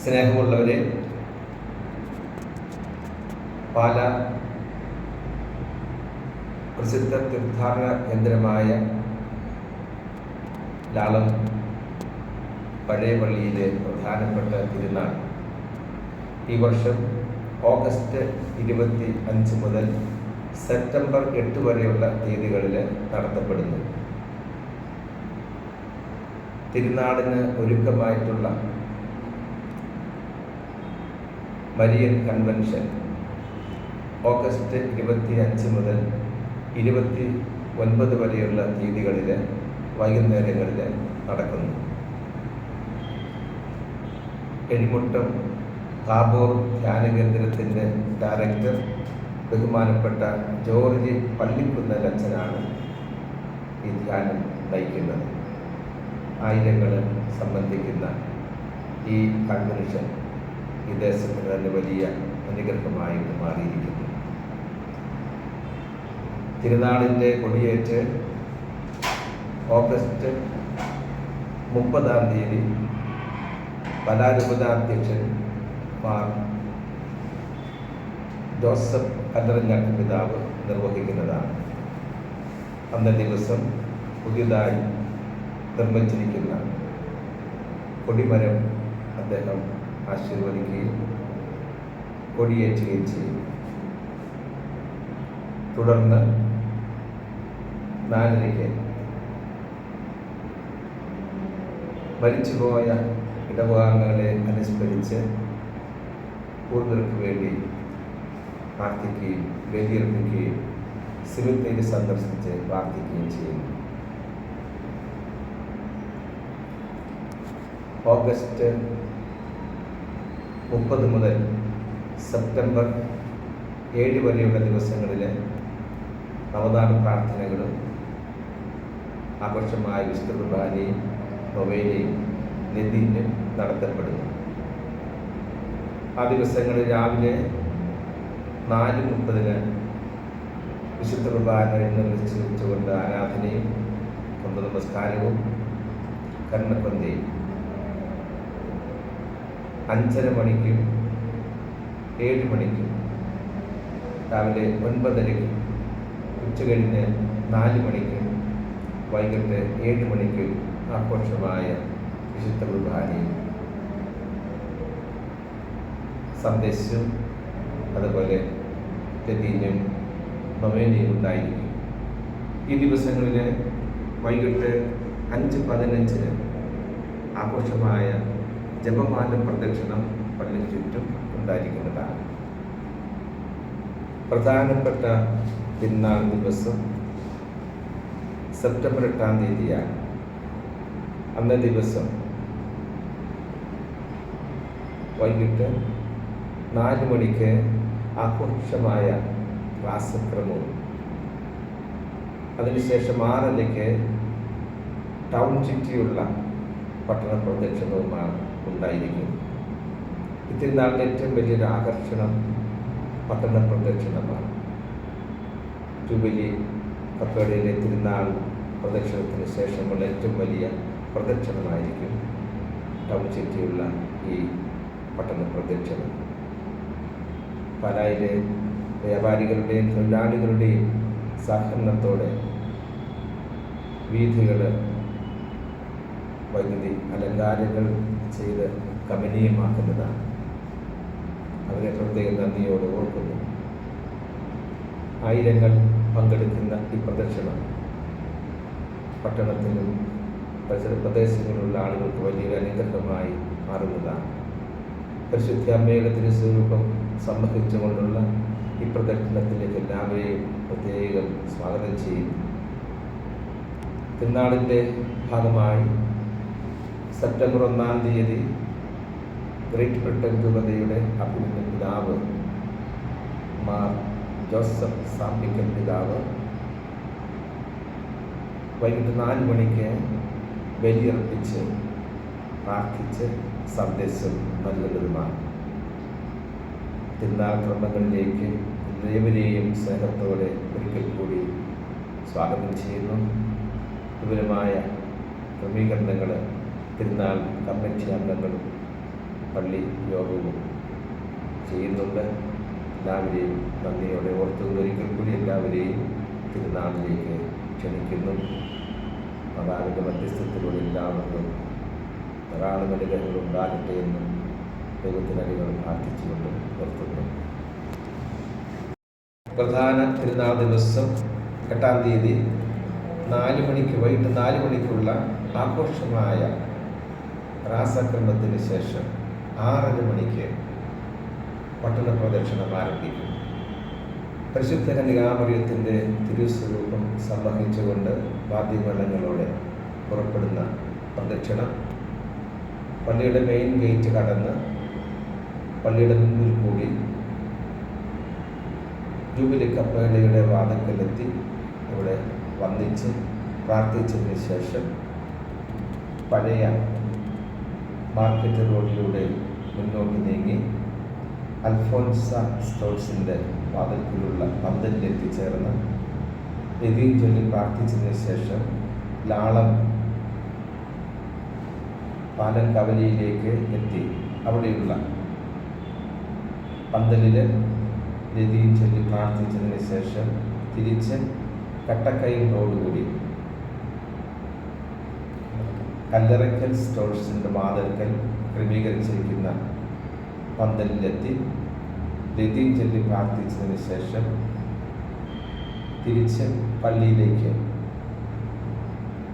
സ്നേഹമുള്ളവരെ, പാല പ്രസിദ്ധ തീർത്ഥാടന കേന്ദ്രമായ ലാളം പഴയ പള്ളിയിലെ പ്രധാനപ്പെട്ട തിരുനാൾ ഈ വർഷം ഓഗസ്റ്റ് 25 മുതൽ സെപ്റ്റംബർ 8 വരെയുള്ള തീയതികളിൽ നടത്തപ്പെടുന്നു. തിരുനാളിന് ഒരുക്കമായിട്ടുള്ള മരിയൻ കൺവെൻഷൻ ഓഗസ്റ്റ് 25 മുതൽ 29 വരെയുള്ള തീയതികളിൽ വൈകുന്നേരങ്ങളിൽ നടക്കുന്നു. എഴിമുട്ടം താബോർ ധ്യാന കേന്ദ്രത്തിൻ്റെ ഡയറക്ടർ ബഹുമാനപ്പെട്ട ജോർജ് പള്ളിക്കുന്നൽ അച്ഛനാണ് ഈ ധ്യാനം നയിക്കുന്നത്. ആയിരങ്ങൾ സംബന്ധിക്കുന്ന ഈ കൺവെൻഷൻ ഈ ദേശത്തിന് തന്നെ വലിയ അനുഗ്രഹമായിട്ട് മാറിയിരിക്കുന്നു. തിരുനാളിൻ്റെ കൊടിയേറ്റ് ഓഗസ്റ്റ് 30 പലാരൂപതാധ്യക്ഷൻ മാർ ജോസഫ് കല്ലറങ്ങാട്ട് പിതാവ് നിർവഹിക്കുന്നതാണ്. അന്നേ ദിവസം പുതിയതായി നിർമ്മിച്ചിരിക്കുന്ന കൊടിമരം അദ്ദേഹം ആശീർവദിക്കുകയും കൊടിയേറ്റുകയും ചെയ്യും. തുടർന്ന് 4:00 മരിച്ചുപോയ ഇടവകാംഗങ്ങളെ അനുസ്മരിച്ച് പൂർണ്ണർക്ക് വേണ്ടി പ്രാർത്ഥിക്കുകയും ബലിയർപ്പിക്കുകയും സിമിത്തേരി സന്ദർശിച്ച് പ്രാർത്ഥിക്കുകയും ചെയ്യുന്നു. ഓഗസ്റ്റ് 30 മുതൽ സെപ്റ്റംബർ 7 വരെയുള്ള ദിവസങ്ങളിൽ നവനാൾ പ്രാർത്ഥനകളും ആഘോഷമായ വിശുദ്ധ കുർബാനയും നൊവേനയും നിത്യയും നടത്തപ്പെടുന്നു. ആ ദിവസങ്ങളിൽ രാവിലെ 4:30 വിശുദ്ധ കുർബാന എഴുന്നള്ളിച്ച് വെച്ചുകൊണ്ട് ആരാധനയും നമസ്കാരവും കർമ്മക്കൊന്തയും 5:30 മണിക്കും 7 മണിക്കും രാവിലെ 9:30 ഉച്ചകഴിഞ്ഞ് 4 മണിക്കും വൈകിട്ട് 7 മണിക്കും ആഘോഷമായ വിശുദ്ധ കുർബാനയും സന്ദേശവും അതുപോലെ ലത്തീനും നൊവേനയും ഉണ്ടായിരിക്കും. ഈ ദിവസങ്ങളിൽ വൈകിട്ട് 5:15 ആഘോഷമായ ജപമാല പ്രദക്ഷിണം പള്ളിക്ക് ചുറ്റും ഉണ്ടായിരിക്കുന്നതാണ്. പ്രധാനപ്പെട്ട തിരുനാൾ ദിവസം സെപ്റ്റംബർ 8 അന്നേ ദിവസം വൈകിട്ട് 4 മണിക്ക് ആഘോഷമായ ക്ലാസക്രമവും അതിനുശേഷം 6:00 ടൗൺ ചുറ്റിയുള്ള പട്ടണ പ്രദക്ഷിണവുമാണ് ഉണ്ടായിരിക്കും. തിരുനാളിൻ്റെ ഏറ്റവും വലിയൊരു ആകർഷണം പട്ടണ പ്രദക്ഷിണമാണ്. ജൂബിലി കപ്പേടയിലെ തിരുനാൾ പ്രദക്ഷിണത്തിന് ശേഷമുള്ള ഏറ്റവും വലിയ പ്രദക്ഷിണമായിരിക്കും ടൗൺ ചുറ്റിയുള്ള ഈ പട്ടണ പ്രദക്ഷിണം. പാലായിലെ വ്യാപാരികളുടെയും തൊഴിലാളികളുടെയും സഹകരണത്തോടെ വീഥികൾ വൈദ്യുതി അലങ്കാരങ്ങൾ ചെയ്ത് കമനീയമാക്കുന്നതാണ്. അവരെ പ്രത്യേക നന്ദിയോടെ ഓർക്കുന്നു. ആയിരങ്ങൾ പങ്കെടുക്കുന്ന ഈ പ്രദക്ഷിണം പട്ടണത്തിലും പരിസര പ്രദേശങ്ങളിലുള്ള ആളുകൾക്ക് വലിയൊരു അനുഗ്രഹമായി മാറുന്നതാണ്. പരിശുദ്ധ അമ്മയുടെ തിരുസ്വരൂപം സമ്മേളിച്ചുകൊണ്ടുള്ള ഈ പ്രദക്ഷിണത്തിലേക്ക് എല്ലാവരെയും പ്രത്യേകം സ്വാഗതം ചെയ്യുന്നു. തിരുനാളിൻ്റെ ഭാഗമായി സെപ്റ്റംബർ 1 ഗ്രേറ്റ് ബ്രിട്ടൻ രൂപതയുടെ അഭിനന്ദ പിതാവ് മാർ ജോസഫ് സാമ്പിക്കൽ പിതാവ് വൈകിട്ട് 4 മണിക്ക് ബലിയർപ്പിച്ച് പ്രാർത്ഥിച്ച് സന്ദേശം നൽകുന്നതുമാണ്. തിരുനാൾ ക്രമങ്ങളിലേക്ക് ഏവരെയും സ്നേഹത്തോടെ ഒരിക്കൽ കൂടി സ്വാഗതം ചെയ്യുന്നു. വിപുലമായ ക്രമീകരണങ്ങൾ തിരുനാൾ കമ്മിറ്റി അംഗങ്ങളും പള്ളി യോഗവും ചെയ്യുന്നുണ്ട്. എല്ലാവരെയും നന്ദിയോടെ ഓർത്തുകൊണ്ട് ഒരിക്കൽ കൂടി എല്ലാവരെയും തിരുനാളിലേക്ക് ക്ഷണിക്കുന്നു. മാതാവിൻ്റെ മധ്യസ്ഥത്തിലൂടെ എല്ലാവർക്കും ധാരാളം അനുഗ്രഹങ്ങൾ ഉണ്ടാകട്ടെ എന്നും ദൈവത്തിനടികൾ പ്രാർത്ഥിച്ചുകൊണ്ട് നിർത്തുന്നു. പ്രധാന തിരുനാൾ ദിവസം 8-ാം തീയതി 4 മണിക്ക് വൈകിട്ട് 4 മണിക്കുള്ള ആഘോഷമായ രാസക്രമത്തിന് ശേഷം 6:30 മണിക്ക് പട്ടണ പ്രദക്ഷിണം ആരംഭിക്കും. പരിശുദ്ധ കന്യകാമറിയത്തിൻ്റെ തിരുസ്വരൂപം സംവഹിച്ചുകൊണ്ട് വാദ്യമേളങ്ങളോടെ പുറപ്പെടുന്ന പ്രദക്ഷിണം പള്ളിയുടെ മെയിൻ ഗേറ്റ് കടന്ന് പള്ളിയുടെ മുന്നിൽ കൂടി ജൂബിലി കപ്പേളയുടെ വാതിൽക്കലെത്തി ഇവിടെ വന്ദിച്ച് പ്രാർത്ഥിച്ചതിന് ശേഷം പഴയ മാർക്കറ്റ് റോഡിലൂടെ മുന്നോട്ട് നീങ്ങി അൽഫോൻസ സ്റ്റോഴ്സിൻ്റെ വാതിൽക്കലുള്ള പന്തലിൽ എത്തിച്ചേർന്ന് നിധിയും ചൊല്ലി പ്രാർത്ഥിച്ചതിന് ശേഷം ലാളം പാലൻ കവലയിലേക്ക് എത്തി അവിടെയുള്ള പന്തലിൽ നിധിയും ചൊല്ലി പ്രാർത്ഥിച്ചതിന് ശേഷം തിരിച്ച് കട്ടക്കൈകളോടുകൂടി കല്ലറയ്ക്കൽ സ്റ്റോഴ്സിൻ്റെ വാതിൽക്കൽ ക്രമീകരിച്ചിരിക്കുന്ന പന്തലിലെത്തി നിധിയും ചൊല്ലി പ്രാർത്ഥിച്ചതിന് ശേഷം തിരിച്ച് പള്ളിയിലേക്ക്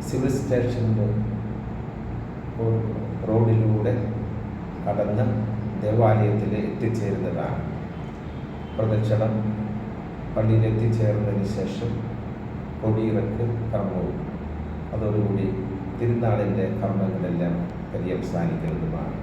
സിവിൽ സ്റ്റേഷൻ്റെ റോഡിലൂടെ കടന്ന് ദേവാലയത്തിൽ എത്തിച്ചേരുന്നതാണ്. പ്രദക്ഷിണം പള്ളിയിൽ എത്തിച്ചേർന്നതിന് ശേഷം കൊടിയിറക്ക് കർമ്മവും അതോടുകൂടി തിരുനാളിൻ്റെ കർമ്മങ്ങളെല്ലാം പര്യവസാനിക്കുന്നതുമാണ്.